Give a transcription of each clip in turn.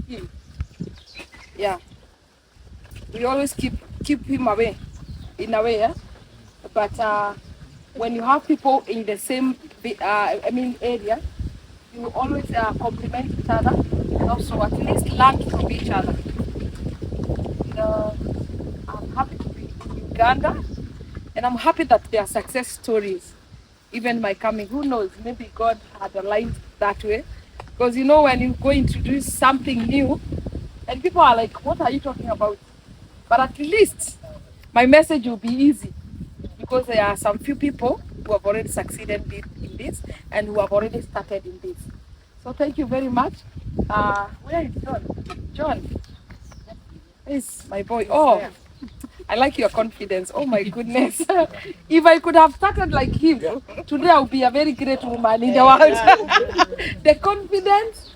him. Yeah, we always keep him away, in a way. Yeah? But when you have people in the same, area, you always compliment each other, and also at least learn from each other. I'm happy to be in Uganda, and I'm happy that there are success stories. Even my coming, who knows? Maybe God had aligned that way, because when you go introduce something new, and people are like, "What are you talking about?" But at least my message will be easy, because there are some few people who have already succeeded in this and who have already started in this. So thank you very much. Where is John? John is my boy. Oh, I like your confidence. Oh my goodness. If I could have started like him, today I would be a very great woman in the world. The confidence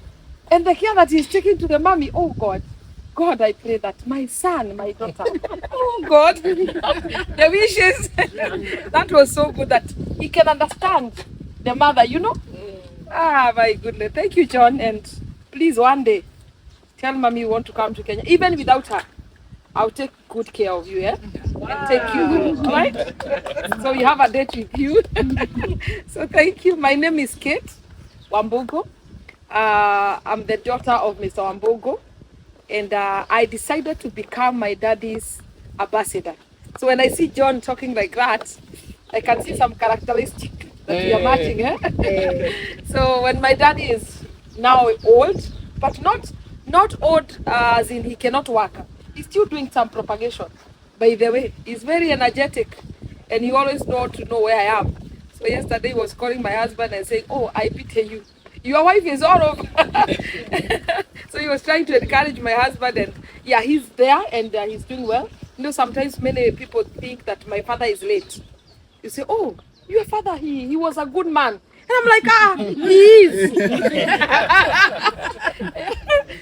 and the care that he's taking to the mommy. Oh God. God, I pray that my son, my daughter, oh God, the wishes. That was so good that he can understand the mother, Ah, my goodness. Thank you, John. And please, one day, tell mommy you want to come to Kenya. Even without her, I'll take good care of you, yeah? Wow. And take you home, all right? So you have a date with you. So thank you. My name is Kate WAMBUGU. I'm the daughter of Mr. WAMBUGU. And I decided to become my daddy's ambassador. So when I see John talking like that, I can see some characteristics that we are matching. So when my daddy is now old, but not old as in he cannot work, he's still doing some propagation. By the way, he's very energetic, and he always know where I am. So yesterday he was calling my husband and saying, "Oh, I pity you. Your wife is all over." So he was trying to encourage my husband, and yeah, he's there and he's doing well. Sometimes many people think that my father is late. You say, "Oh, your father, he was a good man." And I'm like, he is.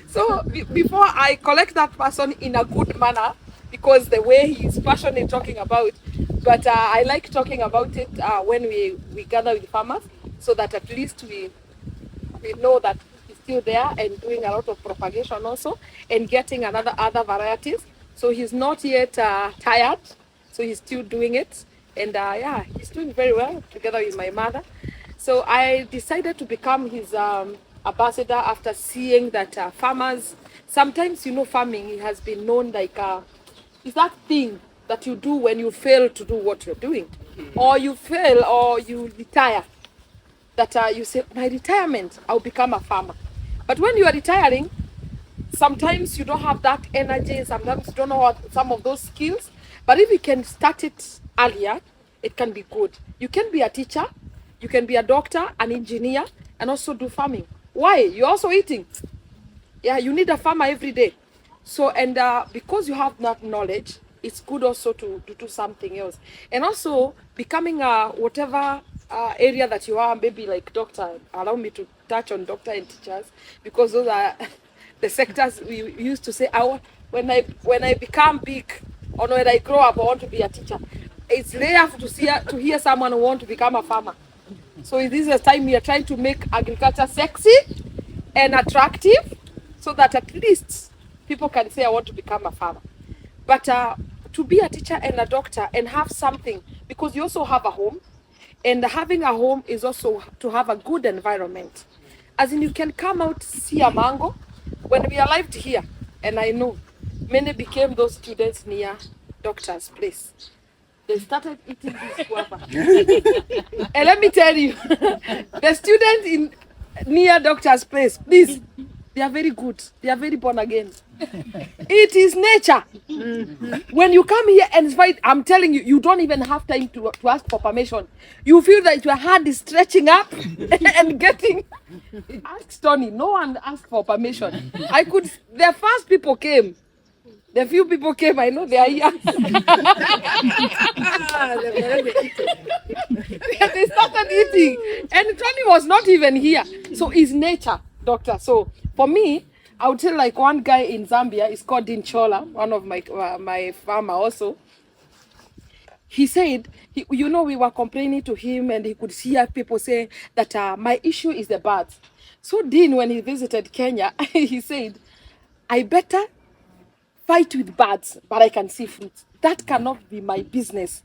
So before I collect that person in a good manner, because the way he's passionate talking about, but I like talking about it when we gather with farmers, so that at least we know that he's still there and doing a lot of propagation also, and getting other varieties. So he's not yet tired, so he's still doing it. And yeah, he's doing very well together with my mother. So I decided to become his ambassador after seeing that farmers, sometimes, farming has been known like, it's that thing that you do when you fail to do what you're doing, or you fail or you retire. That you say, my retirement, I'll become a farmer. But when you are retiring, sometimes you don't have that energy, sometimes you don't know some of those skills. But if you can start it earlier, it can be good. You can be a teacher, you can be a doctor, an engineer, and also do farming. Why? You're also eating. Yeah, you need a farmer every day. So, and because you have that knowledge, it's good also to do something else. And also becoming whatever area that you are, maybe like doctor. Allow me to touch on doctor and teachers, because those are the sectors we used to say, when I become big, or when I grow up, I want to be a teacher. It's rare to hear someone who want to become a farmer. So this is a time we are trying to make agriculture sexy and attractive, so that at least people can say, I want to become a farmer. But to be a teacher and a doctor and have something, because you also have a home, and having a home is also to have a good environment. As in, you can come out, see a mango. When we arrived here, and I know many became those students near doctor's place, they started eating this guava. And let me tell you, the students near doctor's place, please, they are very good. They are very born again. It is nature. When you come here and fight, I'm telling you, you don't even have time to ask for permission. You feel that your hand is stretching up and getting. Ask Tony. No one asked for permission. The first people came. The few people came, I know they are here. They started eating. And Tony was not even here. So it's nature, doctor. So for me, I would say like one guy in Zambia is called Dinchola, one of my farmer also. He said, we were complaining to him, and he could hear people say that my issue is the birds. So Dean, when he visited Kenya, he said, I better fight with birds, but I can see fruit. That cannot be my business.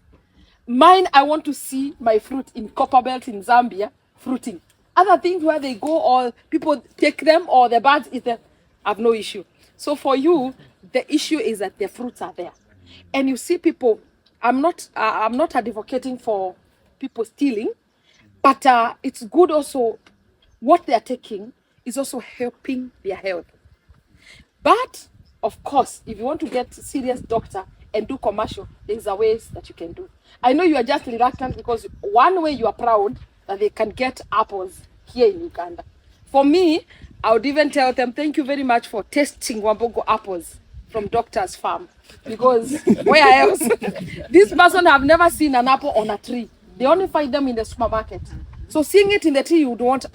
Mine, I want to see my fruit in Copperbelt in Zambia fruiting. Other things where they go or people take them or the birds eat them, I have no issue. So for you, the issue is that the fruits are there. And you see people, I'm not advocating for people stealing, but it's good also, what they are taking is also helping their health. But of course, if you want to get serious doctor and do commercial, there's a ways that you can do. I know you are just reluctant because one way you are proud that they can get apples here in Uganda. For me, I would even tell them, thank you very much for testing Wambugu apples from Doctor's Farm. Because where else? This person have never seen an apple on a tree. They only find them in the supermarket. So seeing it in the tree, you would want,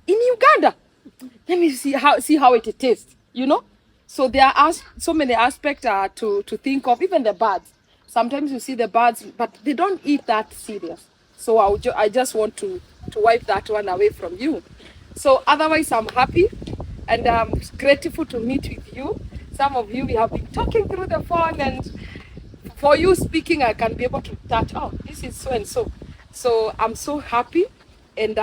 in Uganda, let me see how it tastes, you know? So there are so many aspects to think of, even the birds. Sometimes you see the birds, but they don't eat that serious. So I just want to wipe that one away from you. So otherwise, I'm happy and I'm grateful to meet with you. Some of you, we have been talking through the phone, and for you speaking, I can be able to touch, this is so and so. So I'm so happy and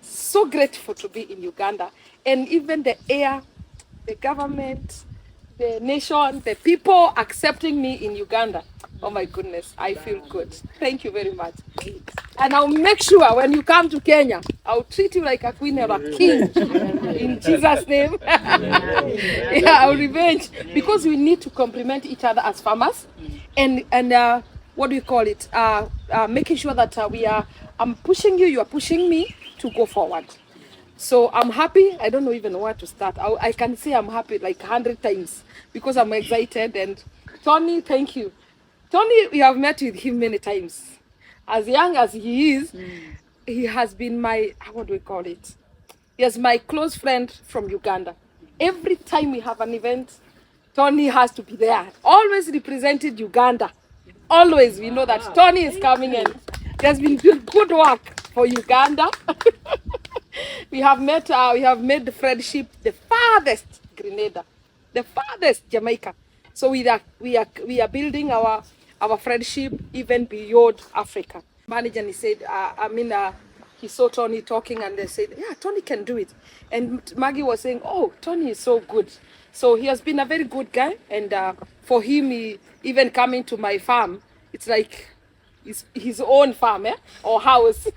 so grateful to be in Uganda. And even the air, the government, the nation, the people accepting me in Uganda. Oh my goodness, I feel good. Thank you very much. And I'll make sure when you come to Kenya, I'll treat you like a queen or a king. In Jesus' name. Yeah, I'll revenge. Because we need to complement each other as farmers. And what do you call it? Making sure that I'm pushing you, you are pushing me to go forward. So I'm happy. I don't know even where to start. I can say I'm happy like 100 times because I'm excited. And Tony, thank you. Tony, we have met with him many times. As young as he is, he has been my, what do we call it? He is my close friend from Uganda. Every time we have an event, Tony has to be there. Always represented Uganda. Always, we know that Tony is coming and there's been good work for Uganda. We have made the friendship the farthest Grenada, the farthest Jamaica. So we are building our friendship even beyond Africa. Manager, and he said, he saw Tony talking and they said, yeah, Tony can do it. And Maggie was saying, oh, Tony is so good. So he has been a very good guy. And for him, even coming to my farm, it's like his own farm or house.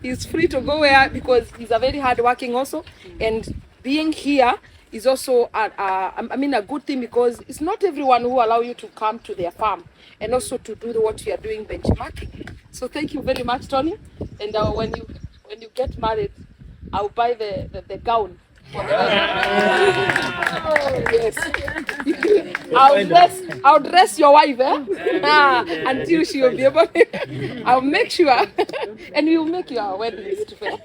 He's free to go where, because he's a very hard working also. And being here is also a good thing, because it's not everyone who allow you to come to their farm and also to do what you are doing, benchmarking. So thank you very much, Tony. And when you get married, I'll buy the gown. Oh, yes. I'll dress your wife until she will be able to. I'll make sure and we'll make your wedding list fair.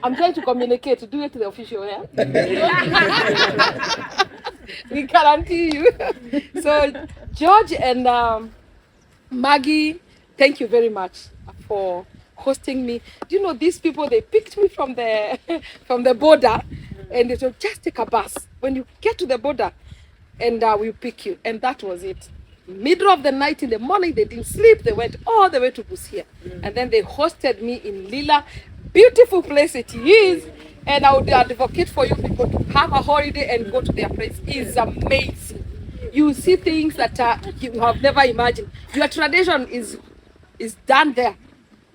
I'm trying to communicate to do it to the official we guarantee you. So George and Maggie, thank you very much for hosting me. Do you know these people, they picked me from the border, and they said, just take a bus. When you get to the border, and we'll pick you. And that was it. Middle of the night, in the morning, they didn't sleep. They went all the way to Busia. And then they hosted me in Lila. Beautiful place it is. And I would advocate for you people to have a holiday and go to their place. It's amazing. You see things that you have never imagined. Your tradition is done there,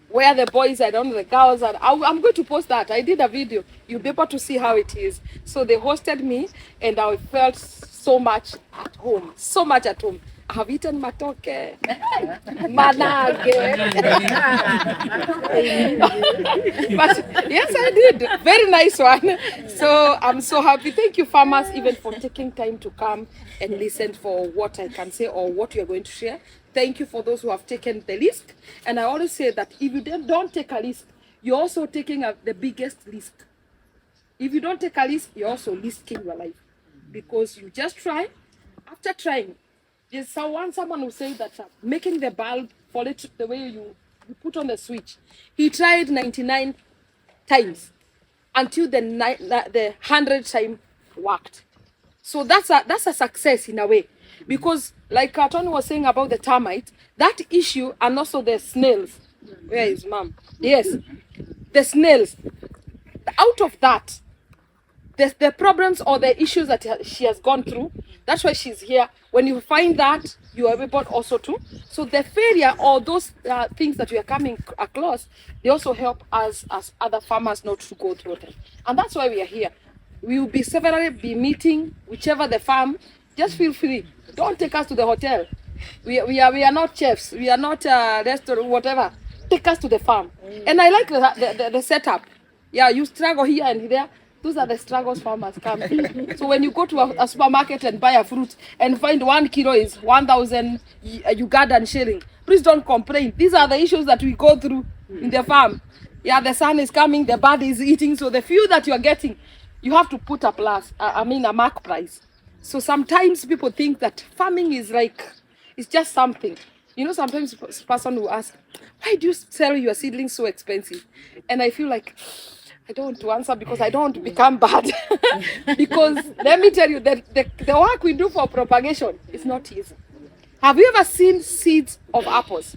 where the boys are done, the girls are. I'm going to post that. I did a video. You'll be able to see how it is. So they hosted me, and I felt so much at home. So much at home. I have eaten matoke, manage. But yes, I did. Very nice one. So I'm so happy. Thank you, farmers, even for taking time to come and listen for what I can say or what you're going to share. Thank you for those who have taken the risk. And I always say that if you don't take a risk, you're also taking the biggest risk. If you don't take a risk, you're also risking your life. Because you just try. After trying, there's someone who said that making the bulb fall it the way you put on the switch. He tried 99 times until the 100th time worked. So that's a success in a way, because like Tony was saying about the termite, that issue, and also the snails. Where is mom? Yes, the snails. Out of that, the problems or the issues that she has gone through, that's why she's here. When you find that, you are able also to. So the failure or those things that we are coming across, they also help us as other farmers not to go through them. And that's why we are here. We will be severally meeting whichever the farm. Just feel free. Don't take us to the hotel. We are not chefs. We are not restaurant, whatever. Take us to the farm. And I like the setup. Yeah, you struggle here and there. Those are the struggles farmers come. So when you go to a supermarket and buy a fruit and find 1 kilo is 1,000 Ugandan shilling, please don't complain. These are the issues that we go through in the farm. Yeah, the sun is coming, the bird is eating, so the few that you are getting, you have to put a a mark price. So sometimes people think that farming is like, it's just something. You know, sometimes a person will ask, why do you sell your seedlings so expensive? And I feel like, I don't want to answer because I don't want to become bad. Because let me tell you that the work we do for propagation is not easy. Have you ever seen seeds of apples?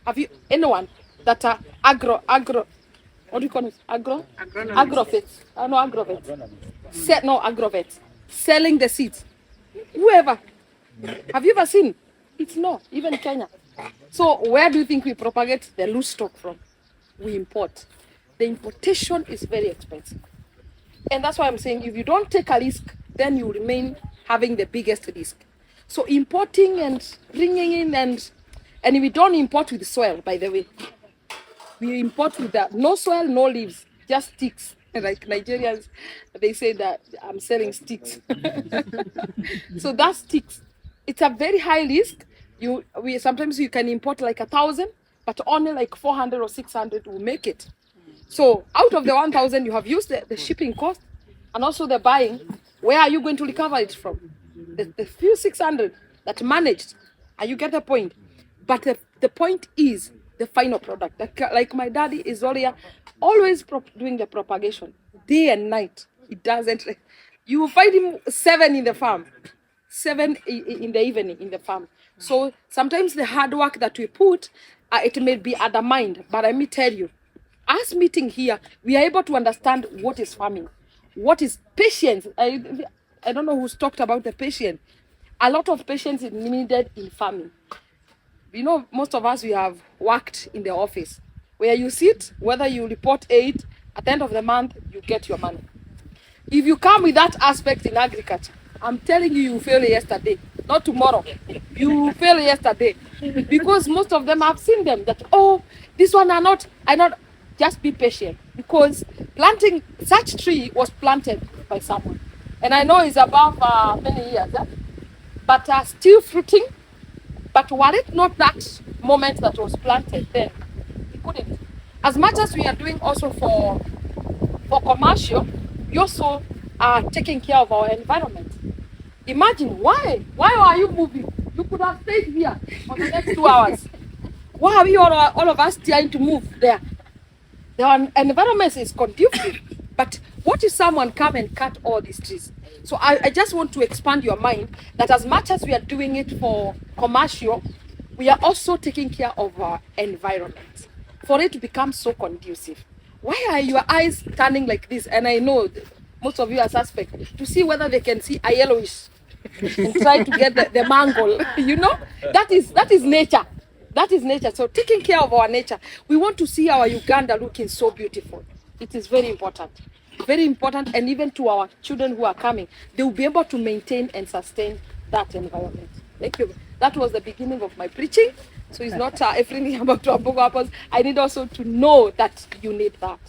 Have you, anyone that are what do you call it? Agrovets. No, agrovets. No, agrovets. Selling the seeds. Whoever. Have you ever seen? It's no, even Kenya. So where do you think we propagate the loose stock from? We import. The importation is very expensive. And that's why I'm saying if you don't take a risk, then you remain having the biggest risk. So importing and bringing in, and we don't import with soil, by the way. We import with no soil, no leaves, just sticks. Like Nigerians, they say that I'm selling sticks. So that's sticks. It's a very high risk. Sometimes you can import like 1,000, but only like 400 or 600 will make it. So out of the 1,000, you have used the shipping cost and also the buying. Where are you going to recover it from? The few 600 that managed. And you get the point. But the point is the final product. Like my daddy is always doing the propagation. Day and night. It doesn't. You will find him 7 in the farm. 7 in the evening in the farm. So sometimes the hard work that we put, it may be undermined. But let me tell you, us meeting here, we are able to understand what is farming, what is patience. I don't know who's talked about the patience. A lot of patience is needed in farming. You know, most of us, we have worked in the office where you sit, whether you report 8, at the end of the month, you get your money. If you come with that aspect in agriculture, I'm telling you, you fail yesterday, not tomorrow. You fail yesterday. Because most of them, I've seen them that, oh, this one I not. Just be patient, because planting such tree was planted by someone. And I know it's above many years, but still fruiting. But were it not that moment that was planted, then we couldn't. As much as we are doing also for commercial, we also are taking care of our environment. Imagine, why are you moving? You could have stayed here for the next 2 hours. Why are we all of us trying to move there? The environment is conducive, but what if someone come and cut all these trees? So I just want to expand your mind that as much as we are doing it for commercial, we are also taking care of our environment for it to become so conducive. Why are your eyes turning like this? And I know most of you are suspect to see whether they can see a yellowish and try to get the mango. You know, that is nature. That is nature. So taking care of our nature, we want to see our Uganda looking so beautiful. It is very important. Very important, and even to our children who are coming, they will be able to maintain and sustain that environment. Thank you. That was the beginning of my preaching. So it's not everything about WAMBUGU apples. I need also to know that you need that.